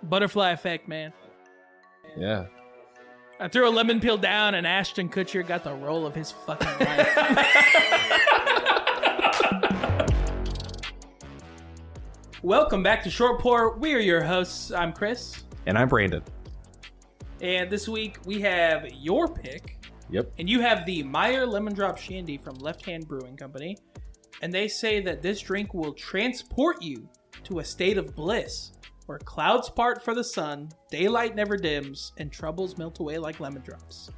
Butterfly effect, man. Yeah. I threw a lemon peel down and Ashton Kutcher got the role of his fucking life. Welcome back to Short Pour. We are your hosts. I'm Chris. And I'm Brandon. And this week we have your pick. Yep. And you have the Meyer Lemon Drop Shandy from Left Hand Brewing Company. And they say that this drink will transport you to a state of bliss where clouds part for the sun, daylight never dims, and troubles melt away like lemon drops.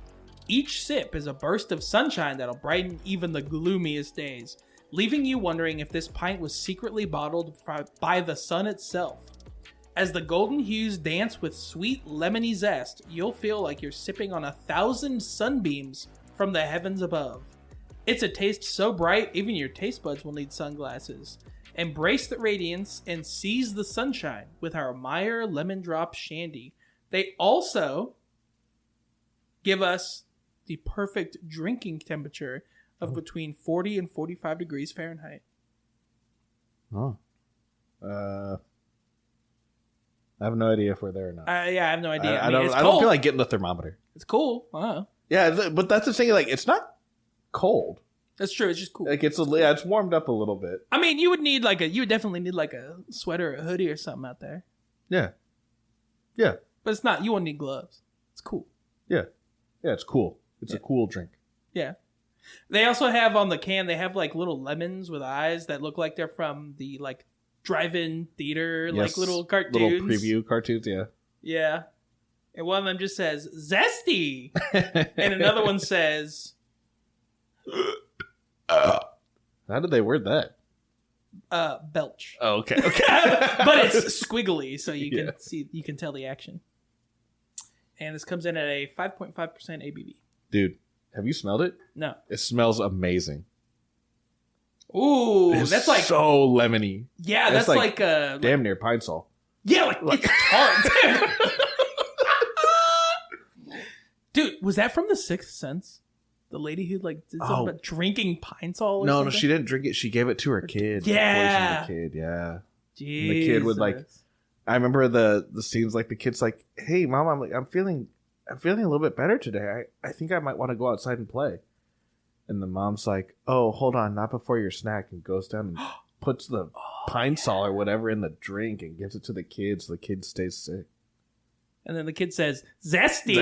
Each sip is a burst of sunshine that'll brighten even the gloomiest days, leaving you wondering if this pint was secretly bottled by the sun itself. As the golden hues dance with sweet lemony zest, you'll feel like you're sipping on 1,000 sunbeams from the heavens above. It's a taste so bright, even your taste buds will need sunglasses. Embrace the radiance and seize the sunshine with our Meyer Lemon Drop Shandy. They also give us the perfect drinking temperature of between 40 and 45 degrees Fahrenheit. Oh. I have no idea if we're there or not. Yeah, I have no idea. I don't feel like getting the thermometer. It's cool. Yeah, but that's the thing. Like, it's not cold. That's true. It's just cool. Like, it's warmed up a little bit. I mean, you would definitely need like a sweater, or a hoodie, or something out there. Yeah. Yeah. But it's not. You won't need gloves. It's cool. Yeah. Yeah, it's cool. It's a cool drink. Yeah. They also have on the can, they have like little lemons with eyes that look like they're from the like drive-in theater, like little cartoons. Little preview cartoons, yeah. Yeah. And one of them just says, zesty. And another one says... How did they word that? Belch. Oh, okay. But it's squiggly, so you can tell the action. And this comes in at a 5.5% ABV. Dude, have you smelled it? No. It smells amazing. Ooh, it's that's like so lemony. Yeah, that's like damn near pine sol. Yeah, like it's tart. Dude, was that from The Sixth Sense? The lady who like did something about drinking pine sol? Or no, something? no, she didn't drink it. She gave it to her kid. Yeah, poisoned the kid. Yeah, Jesus. And the kid would like. I remember the scenes like the kid's like, "Hey, mom, I'm feeling a little bit better today. I think I might want to go outside and play." And the mom's like, "Oh, hold on, not before your snack," and goes down and puts the pine sol or whatever in the drink and gives it to the kid so the kid stays sick. And then the kid says, "Zesty."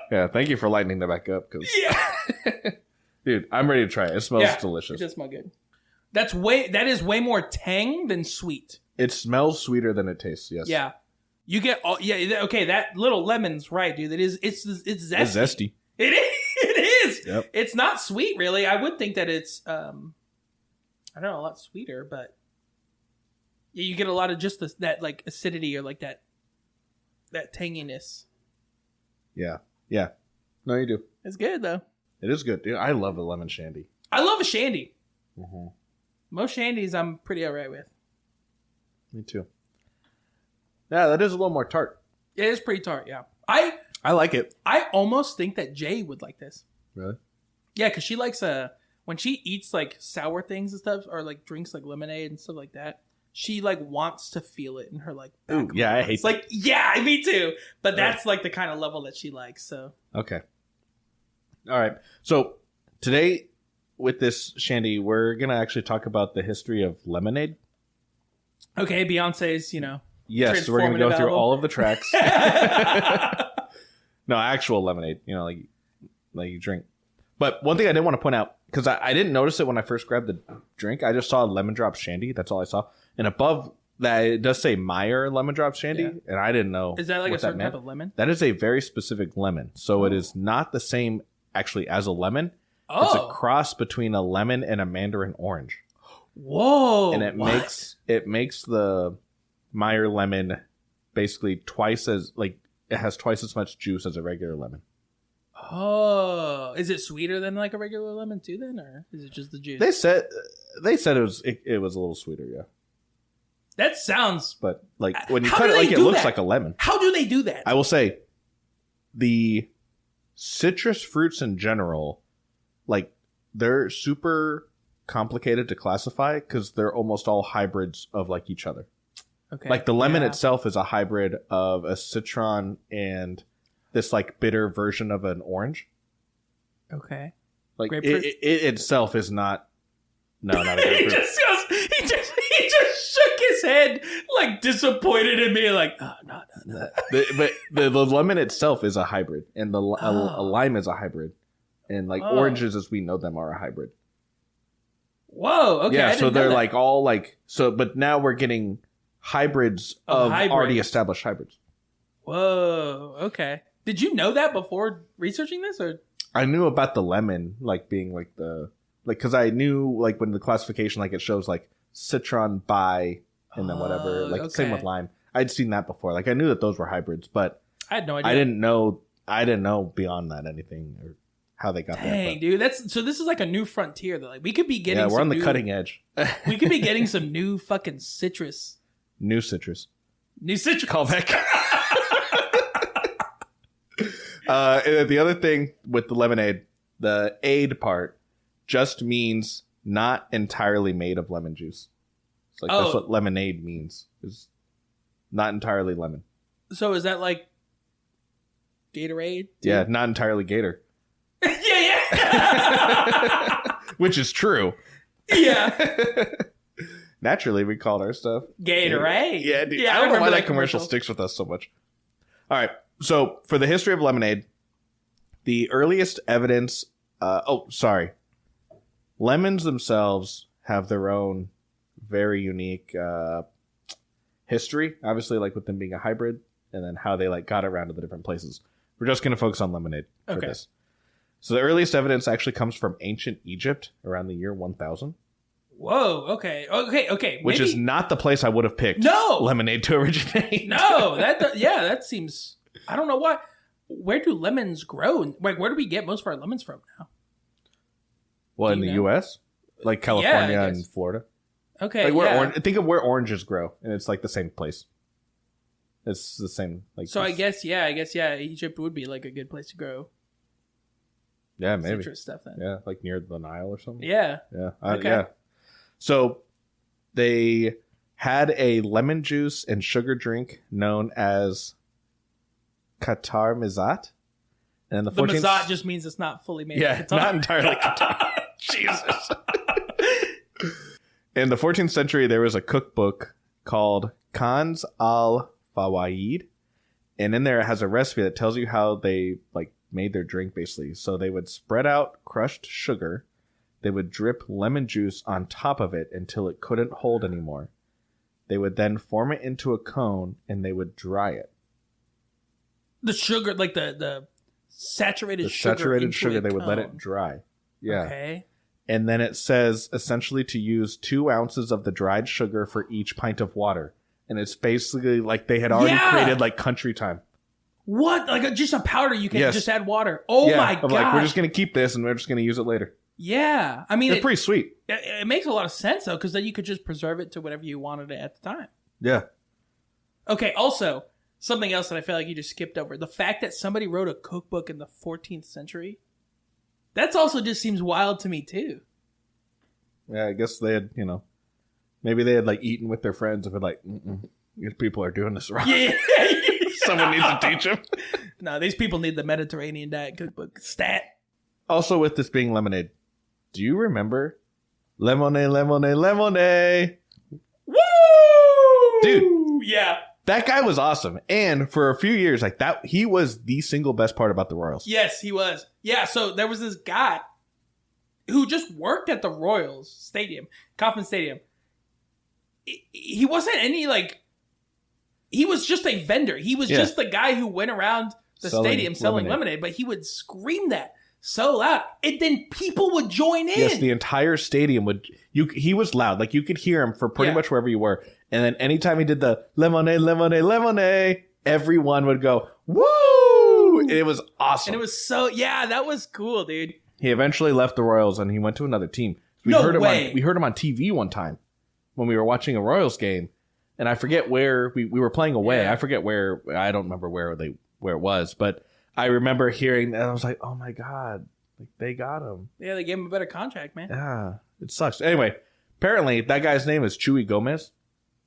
Yeah, thank you for lightening that back up. Cause dude, I'm ready to try it. It smells delicious. It does smell good. That is way more tang than sweet. It smells sweeter than it tastes. Yes. Yeah. You get okay. That little lemon's right, dude. It's zesty. It's zesty. It is. It is. Yep. It's not sweet, really. I would think that it's I don't know, a lot sweeter, but yeah, you get a lot of just that like acidity or like that tanginess. Yeah. Yeah. No, you do. It's good though. It is good, dude. I love a lemon shandy. I love a shandy. Mm-hmm. Most shandies I'm pretty alright with. Me too. Yeah, that is a little more tart. It is pretty tart, yeah. I like it. I almost think that Jay would like this. Really? Yeah, because she likes when she eats like sour things and stuff, or like drinks like lemonade and stuff like that, she like wants to feel it in her like back. Ooh, yeah, I hate that. Like, yeah, me too. But that's like the kind of level that she likes. So okay. All right. So today with this shandy, we're gonna actually talk about the history of lemonade. Okay, Beyonce's, Yes, we're gonna go through all of the tracks. No, actual lemonade, like you drink. But one thing I did want to point out, because I didn't notice it when I first grabbed the drink. I just saw Lemon Drop Shandy. That's all I saw. And above that, it does say Meyer Lemon Drop Shandy. Yeah. And I didn't know. Is that like a certain type of lemon? That is a very specific lemon. So it is not the same actually as a lemon. Oh. It's a cross between a lemon and a mandarin orange. Whoa. And it makes the Meyer lemon basically twice as like it has twice as much juice as a regular lemon. Oh, is it sweeter than like a regular lemon too then, or is it just the juice? They said it was a little sweeter, yeah. That sounds. But like when you cut it, like it looks like a lemon. How do they do that? I will say, the citrus fruits in general, like they're super complicated to classify because they're almost all hybrids of like each other. Okay. Like the lemon itself is a hybrid of a citron and this like bitter version of an orange. Okay. Like Grapefruit? it itself is not. No, not a grapefruit. he just shook his head like disappointed in me, like, oh, no. But the lemon itself is a hybrid, and a lime is a hybrid, and like oranges as we know them are a hybrid. Whoa. Okay. Yeah, so they're like all like so, but now we're getting hybrids of already established hybrids. Whoa. Okay. Did you know that before researching this, or? I knew about the lemon, like being like the because I knew like when the classification like it shows like citron by and then whatever same with lime. I'd seen that before. Like I knew that those were hybrids, but I had no idea. I didn't know beyond that anything or how they got there. Dang, dude, this is like a new frontier. That like we could be getting. Yeah, we're on the cutting edge. We could be getting some new fucking citrus. New citrus. Callback. And the other thing with the lemonade, the aid part just means not entirely made of lemon juice. It's like that's what lemonade means. Is not entirely lemon. So is that like Gatorade? Yeah, not entirely Gator. yeah. Which is true. Yeah. Naturally, we called our stuff Gatorade. Yeah, dude. I don't know why that commercial sticks with us so much. All right. So, for the history of lemonade, the earliest evidence... Lemons themselves have their own very unique history. Obviously, like with them being a hybrid, and then how they like got around to the different places. We're just going to focus on lemonade for this. So, the earliest evidence actually comes from ancient Egypt around the year 1000. Whoa, okay. Which is not the place I would have picked lemonade to originate. No, that seems... I don't know why. Where do lemons grow? Like, where do we get most of our lemons from now? Well, in the U.S., like California and Florida. Okay, like think of where oranges grow, and it's like the same place. It's the same. Like so, I guess Egypt would be like a good place to grow. Yeah, maybe citrus stuff then. Yeah, like near the Nile or something. Yeah. Yeah. So they had a lemon juice and sugar drink known as Qatar Mizat. And the Mizat just means it's not fully made. Yeah, not entirely Qatar. Jesus. In the 14th century, there was a cookbook called Kanz al-Fawaid. And in there it has a recipe that tells you how they like made their drink basically. So they would spread out crushed sugar. They would drip lemon juice on top of it until it couldn't hold anymore. They would then form it into a cone and they would dry it. The sugar, like the saturated sugar. Saturated sugar, they would let it dry. Yeah. Okay. And then it says essentially to use 2 ounces of the dried sugar for each pint of water. And it's basically like they had already created like country time. What? Like just a powder you can just add water. Oh my God. Like, we're just going to keep this and we're just going to use it later. Yeah. I mean, it's pretty sweet. It makes a lot of sense though, because then you could just preserve it to whatever you wanted it at the time. Yeah. Okay. Also, something else that I feel like you just skipped over. The fact that somebody wrote a cookbook in the 14th century. That's also just seems wild to me too. Yeah, I guess they had, maybe they had like eaten with their friends and been like, these people are doing this wrong. Yeah. Someone needs to teach them. No, these people need the Mediterranean diet cookbook. Stat. Also with this being lemonade, do you remember Lemonade, Lemonade, Lemonade? Woo! Dude. Yeah. That guy was awesome. And for a few years, like that, he was the single best part about the Royals. Yes, he was. Yeah, so there was this guy who just worked at the Royals Stadium, Kauffman Stadium. He wasn't any he was just a vendor. He was just the guy who went around the stadium selling lemonade, but he would scream that so loud. And then people would join in. Yes, the entire stadium would. He was loud. Like you could hear him for pretty much wherever you were. And then anytime he did the lemonade, lemonade, lemonade, everyone would go, woo! It was awesome. And it was that was cool, dude. He eventually left the Royals and he went to another team. We heard him on TV one time when we were watching a Royals game. And I forget where we were playing away. Yeah. I forget where. I don't remember where it was. But I remember hearing that. I was like, oh my God. Like they got him. Yeah, they gave him a better contract, man. Yeah, it sucks. Anyway, apparently that guy's name is Chuy Gomez.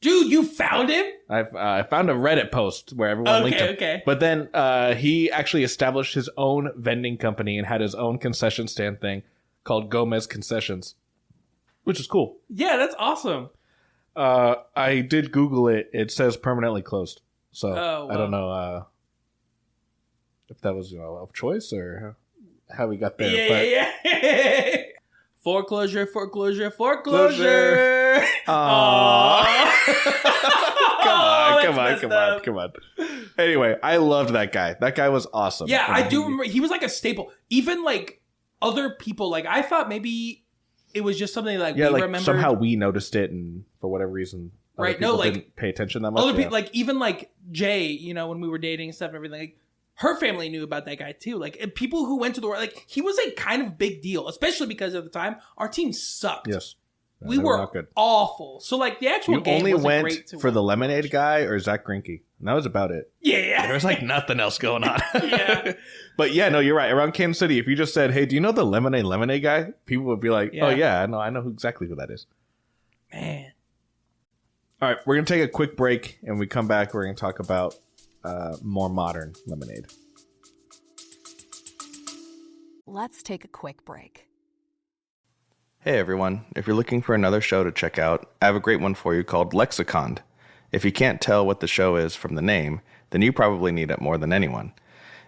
Dude, you found him? I found a Reddit post where everyone linked him. Okay. But then he actually established his own vending company and had his own concession stand thing called Gomez Concessions, which is cool. Yeah, that's awesome. I did Google it. It says permanently closed. So wow. I don't know if that was of choice or how we got there. Yeah. Foreclosure. Closure. Aww. Come on. Anyway, I loved that guy. That guy was awesome. Yeah, I do remember. He was like a staple. Even like other people, like I thought maybe it was just something like we remembered. Somehow we noticed it, and for whatever reason, right? No, like didn't pay attention that much. Other people, like even like Jay, when we were dating and stuff and everything, like her family knew about that guy too. Like people who went to the work, like he was a kind of big deal, especially because at the time our team sucked. Yes. We were awful. So, like, the actual game only wasn't went great to for watch. The lemonade guy or Zach Greinke. And that was about it. Yeah. There was, like, nothing else going on. Yeah. But, yeah, no, you're right. Around Kansas City, if you just said, hey, do you know the lemonade guy? People would be like, oh, yeah, I know exactly who that is. Man. All right, we're going to take a quick break. And when we come back, we're going to talk about more modern lemonade. Let's take a quick break. Hey everyone, if you're looking for another show to check out, I have a great one for you called Lexicon. If you can't tell what the show is from the name, then you probably need it more than anyone.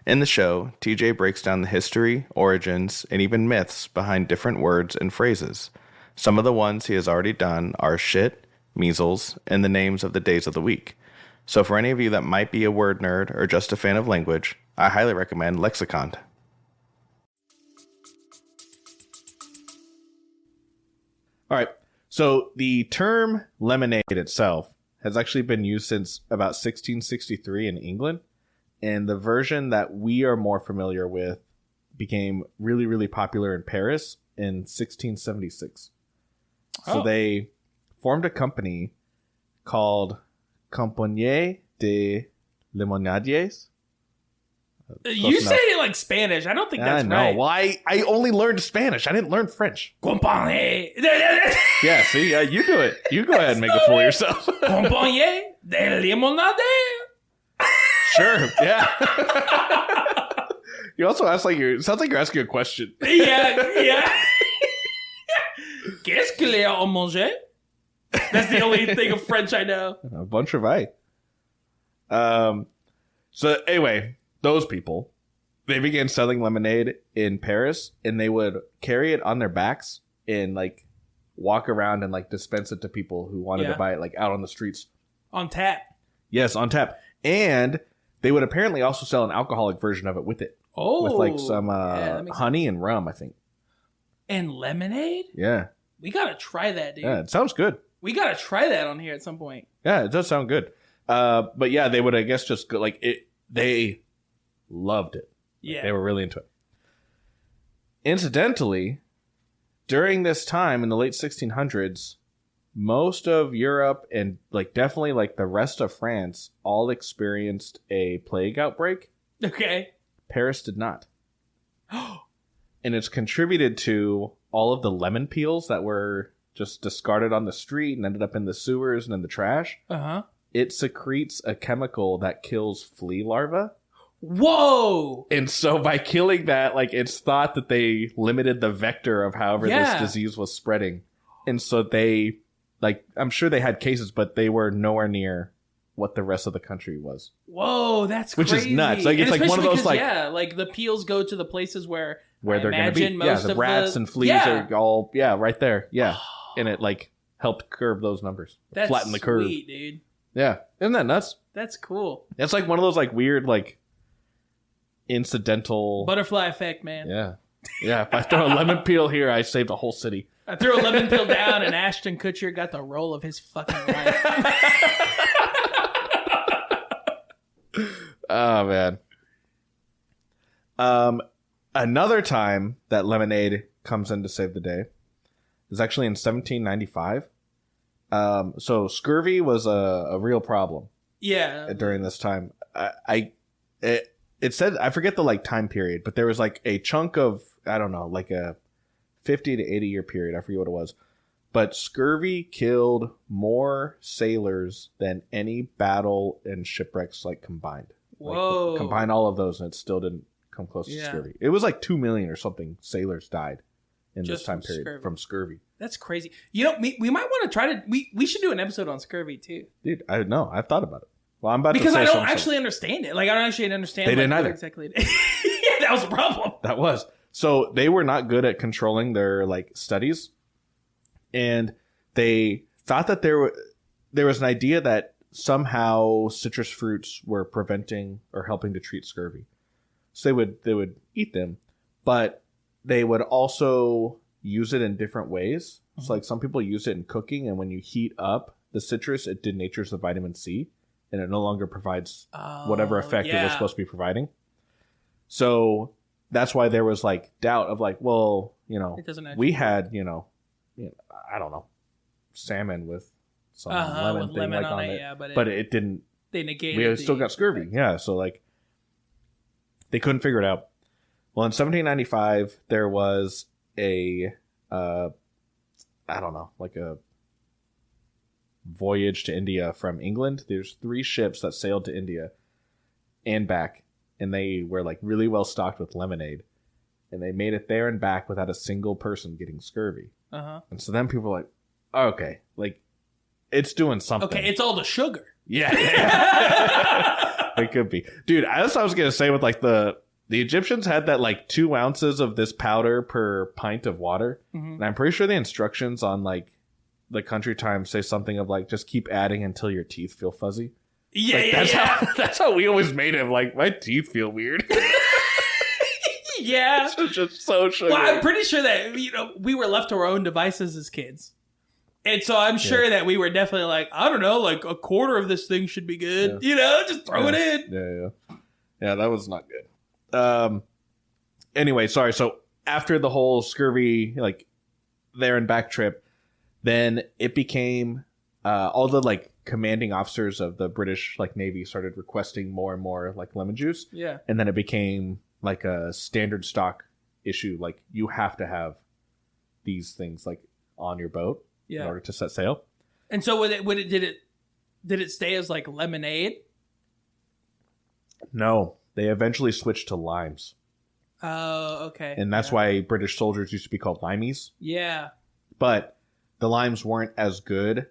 In the show, TJ breaks down the history, origins, and even myths behind different words and phrases. Some of the ones he has already done are shit, measles, and the names of the days of the week. So for any of you that might be a word nerd or just a fan of language, I highly recommend Lexicon. All right. So the term lemonade itself has actually been used since about 1663 in England. And the version that we are more familiar with became really, really popular in Paris in 1676. So they formed a company called Compagnie de Limonadiers. You say it like Spanish. I don't think that's right. I know. Well, I only learned Spanish. I didn't learn French. Compagnie. Yeah, see, you do it. You go ahead and make a fool of yourself. Compagnie de limonade. Sure, yeah. You also ask it sounds like you're asking a question. Yeah. Qu'est-ce qu'il y a à manger? That's the only thing of French I know. A bunch of So anyway, those people, they began selling lemonade in Paris, and they would carry it on their backs and like walk around and like dispense it to people who wanted to buy it like out on the streets. On tap. Yes, on tap. And they would apparently also sell an alcoholic version of it with it. Oh. With like some honey and rum, I think. And lemonade? Yeah. We gotta try that, dude. Yeah, it sounds good. We gotta try that on here at some point. Yeah, it does sound good. But yeah, they would, I guess, just go like it. They loved it. Yeah. They were really into it. Incidentally, during this time in the late 1600s, most of Europe and like definitely like the rest of France all experienced a plague outbreak. Okay. Paris did not. And it's contributed to all of the lemon peels that were just discarded on the street and ended up in the sewers and in the trash. Uh-huh. It secretes a chemical that kills flea larvae. Whoa! And so by killing that, like, it's thought that they limited the vector of however this disease was spreading. And so they, like, I'm sure they had cases, but they were nowhere near what the rest of the country was. Whoa, that's Which crazy. is nuts. Like, it's like one of those, like... Yeah, like the peels go to the places where they're going to be. Yeah, the rats and fleas are all, right there. Yeah. And it, like, helped curb those numbers. That's flatten the curve. Sweet, dude. Yeah. Isn't that nuts? That's cool. It's like one of those, like, weird, like, incidental... Butterfly effect, man. Yeah. Yeah, if I throw a lemon peel here, I saved a whole city. I threw a lemon peel down and Ashton Kutcher got the role of his fucking life. Oh, man. Another time that lemonade comes in to save the day is actually in 1795. So scurvy was a real problem. Yeah. During this time. It said, I forget the like time period, but there was like a chunk of, I don't know, like a 50 to 80 year period. I forget what it was. but scurvy killed more sailors than any battle and shipwrecks like combined. Whoa. Like, combine all of those and it still didn't come close to scurvy. It was like 2 million or something sailors died in Just this time from period scurvy. from scurvy. That's crazy. You know, we might want to try to... We should do an episode on scurvy, too. Dude, I know. I've thought about it. Well, I'm about Because to say I don't something. actually understand it. Like, I don't actually understand They didn't what either. exactly it is. Yeah, that was a problem. That was. So they were not good at controlling their like studies. And they thought that there was an idea that somehow citrus fruits were preventing or helping to treat scurvy. So they would eat them, but they would also use it in different ways. Mm-hmm. So like some people use it in cooking, and when you heat up the citrus, it denatures the vitamin C, and it no longer provides whatever effect it was supposed to be providing. So that's why there was like doubt of like, well, you know, It doesn't actually we had, you know, I don't know, salmon with some lemon with thing lemon like on on it, it, yeah, but but it didn't. they negated We still the got scurvy, effect. yeah. So like, they couldn't figure it out. Well, in 1795, there was a, I don't know, like a voyage to India from England. There's 3 ships that sailed to India and back, and they were like really well stocked with lemonade, and they made it there and back without a single person getting scurvy. Uh-huh. And so then people were like, okay, like it's doing something. Okay, it's all the sugar. Yeah. It could be. Dude, that's what I was going to say with like the Egyptians had that like 2 ounces of this powder per pint of water. Mhm. And I'm pretty sure the instructions on like the Country Times say something of like, just keep adding until your teeth feel fuzzy. Yeah, Like, that's how we always made it. Like, my teeth feel weird. Yeah. It's just so sugary. Well, I'm pretty sure that, you know, we were left to our own devices as kids. And so I'm sure that we were definitely like, I don't know, like a quarter of this thing should be good. Yeah. You know, just throw it in. Yeah. Yeah, that was not good. Anyway, sorry. So after the whole scurvy, like there and back trip, then it became all the like commanding officers of the British like Navy started requesting more and more like lemon juice. Yeah. And then it became like a standard stock issue. Like you have to have these things like on your boat in Yeah. order to set sail. And so did it stay as like lemonade? No, they eventually switched to limes. Oh, okay. And that's why British soldiers used to be called limeys. Yeah. But the limes weren't as good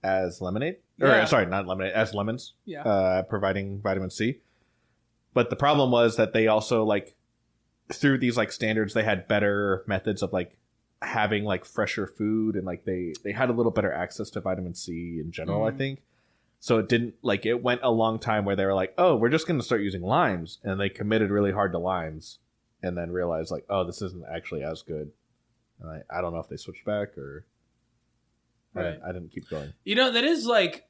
as lemonade. Yeah. Or, sorry, not lemonade, as lemons. Yeah. Providing vitamin C. But the problem was that they also, like, through these, like, standards, they had better methods of, like, having, like, fresher food. And, like, they had a little better access to vitamin C in general, I think. So it didn't, like, it went a long time where they were like, oh, we're just going to start using limes. And they committed really hard to limes. And then realized, like, oh, this isn't actually as good. And I don't know if they switched back or... Right. I didn't keep going. You know, that is like,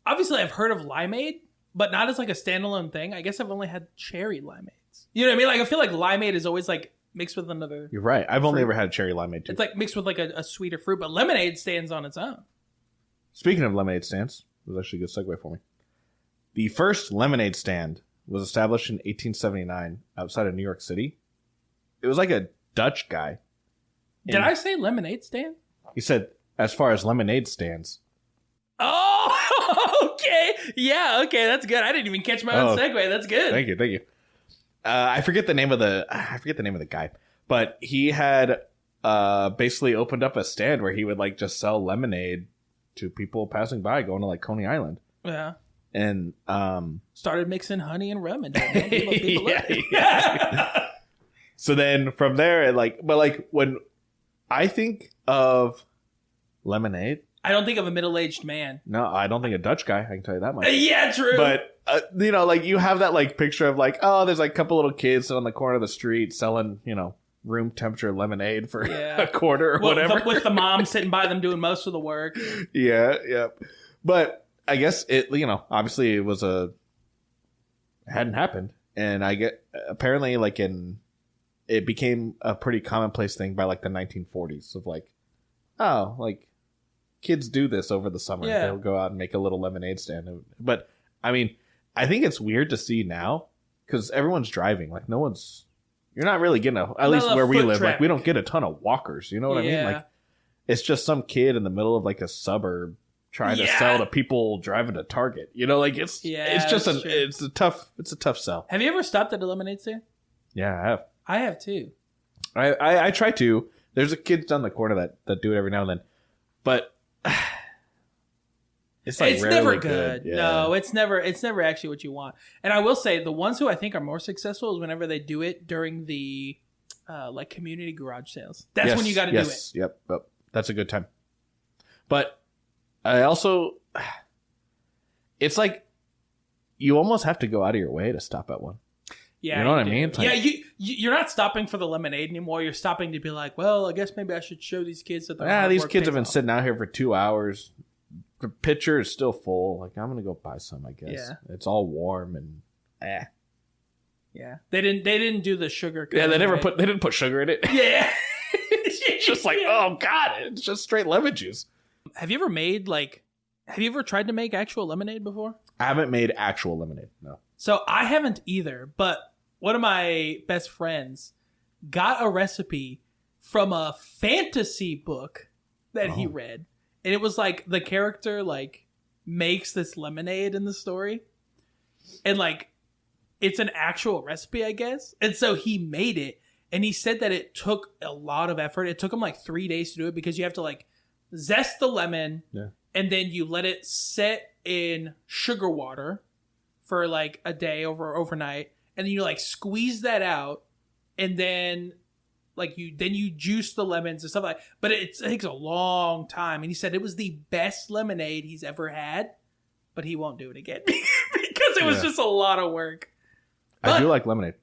obviously I've heard of limeade, but not as like a standalone thing. I guess I've only had cherry limeades. You know what I mean? Like I feel like limeade is always like mixed with another. You're right. I've only Fruit. ever had cherry limeade too. It's like mixed with like a sweeter fruit, but lemonade stands on its own. Speaking of lemonade stands, it was actually a good segue for me. The first lemonade stand was established in 1879 outside of New York City. It was like a Dutch guy. Did I say lemonade stand? He said, as far as lemonade stands. Oh, okay. Yeah, okay, that's good. I didn't even catch my own segue. That's good. Thank you. I forget the name of the guy, but he had basically opened up a stand where he would like just sell lemonade to people passing by going to like Coney Island. Yeah. And Started mixing honey and rum and people yeah. So then from there, when I think of lemonade, I don't think of a middle-aged man. no, I don't think a Dutch guy. I can tell you that much. Yeah, true. But you know, like you have that like picture of like, oh, there's like a couple little kids on the corner of the street selling, you know, room temperature lemonade for a quarter or whatever. With the mom sitting by them doing most of the work. Yeah. But I guess it, you know, obviously it hadn't happened, and apparently like it became a pretty commonplace thing by like the 1940s of like, oh, like kids do this over the summer. Yeah. They'll go out and make a little lemonade stand. But I mean, I think it's weird to see now because everyone's driving. Like you're not really getting at least a where we foot live. Like traffic. we don't get a ton of walkers. You know what I mean? Like it's just some kid in the middle of like a suburb trying to sell to people driving to Target. You know, like it's just it's a tough sell. Have you ever stopped at a lemonade stand? Yeah, I have. I have too. I try to. There's a kids down the corner that do it every now and then, but it's never good. Yeah. No, it's never actually what you want. And I will say the ones who I think are more successful is whenever they do it during the like community garage sales. That's when you got to do it. Yep. That's a good time. But I also, it's like you almost have to go out of your way to stop at one. Yeah, you know what I mean? Like, you're not stopping for the lemonade anymore. You're stopping to be like, well, I guess maybe I should show these kids that these kids have been sitting out here for 2 hours. The pitcher is still full. Like, I'm gonna go buy some. I guess it's all warm and Yeah, they didn't do the sugar. Yeah, they didn't put sugar in it. Yeah, it's just like, oh god, it's just straight lemon juice. Have you ever tried to make actual lemonade before? I haven't made actual lemonade. No. So I haven't either, but one of my best friends got a recipe from a fantasy book that he read. And it was like the character like makes this lemonade in the story. And like it's an actual recipe, I guess. And so he made it. And he said that it took a lot of effort. It took him like 3 days to do it because you have to like zest the lemon and then you let it set in sugar water for like a day overnight, and then you like squeeze that out, and then like you juice the lemons and stuff like that. But it takes a long time, and he said it was the best lemonade he's ever had, but he won't do it again because it was just a lot of work. But I do like lemonade.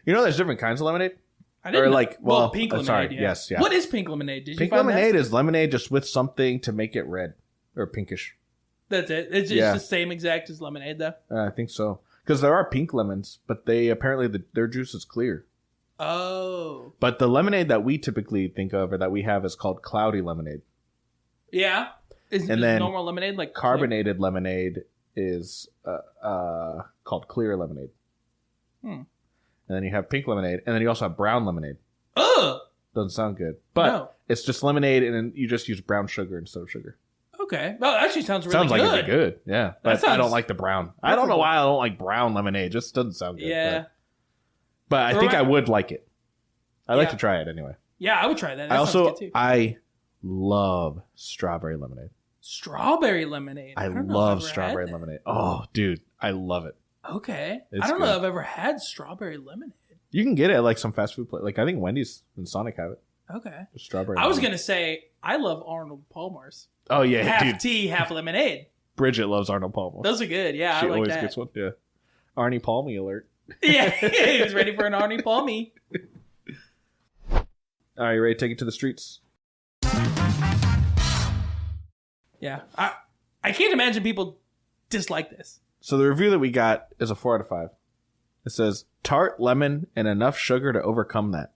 You know, there's different kinds of lemonade. I didn't know. Pink lemonade. Sorry, yes, yeah. What is pink lemonade? Pink lemonade is lemonade just with something to make it red or pinkish. That's it. It's just the same exact as lemonade, though. I think so. Because there are pink lemons, but they apparently their juice is clear. Oh. But the lemonade that we typically think of or that we have is called cloudy lemonade. Yeah. Is normal lemonade like carbonated lemonade is called clear lemonade. And then you have pink lemonade, and then you also have brown lemonade. Ugh. Doesn't sound good, but it's just lemonade, and then you just use brown sugar instead of sugar. Okay. Well, it actually sounds really good. Sounds like it'd be good. Yeah. But I don't like the brown. I don't know why I don't like brown lemonade. It just doesn't sound good. Yeah. But I think I would like it. I'd like to try it anyway. Yeah, I would try that. I love strawberry lemonade. Strawberry lemonade? I love strawberry lemonade. Oh, dude. I love it. Okay. I don't know if I've ever had strawberry lemonade. You can get it at like some fast food place. Like I think Wendy's and Sonic have it. Okay. Strawberry I was going to say, I love Arnold Palmer's. Oh, yeah, half tea, half lemonade. Bridget loves Arnold Palmer. Those are good. Yeah, she I like always that. gets one. Yeah. Arnie Palmy alert. Yeah, he was ready for an Arnie Palmy. All right, you ready to take it to the streets? Yeah. I can't imagine people dislike this. So the review that we got is a 4 out of 5. It says, tart lemon and enough sugar to overcome that.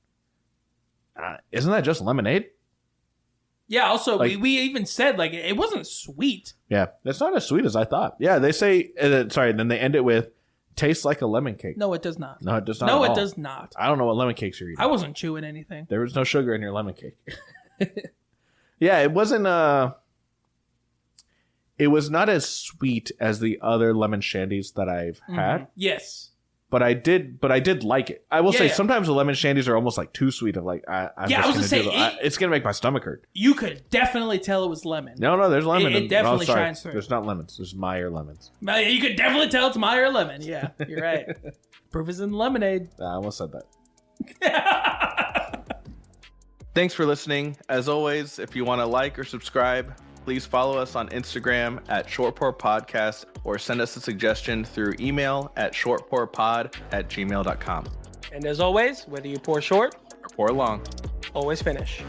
Isn't that just lemonade? Yeah, also, like, we even said, like, it wasn't sweet. Yeah, it's not as sweet as I thought. Yeah, they say, then they end it with, tastes like a lemon cake. No, it does not. No, it does not. No, it does not. I don't know what lemon cakes you're eating. I wasn't chewing anything. There was no sugar in your lemon cake. Yeah, it wasn't, it was not as sweet as the other lemon shandies that I've had. Yes. But I did like it. I will say sometimes the lemon shandies are almost like too sweet. Of like, it's gonna make my stomach hurt. You could definitely tell it was lemon. No, there's lemon. It definitely shines through. There's not lemons. There's Meyer lemons. You could definitely tell it's Meyer lemon. Yeah, you're right. Proof is in the lemonade. I almost said that. Thanks for listening. As always, if you want to like or subscribe, please follow us on Instagram at shortpourpodcast or send us a suggestion through email at shortpourpod@gmail.com. And as always, whether you pour short or pour long, always finish.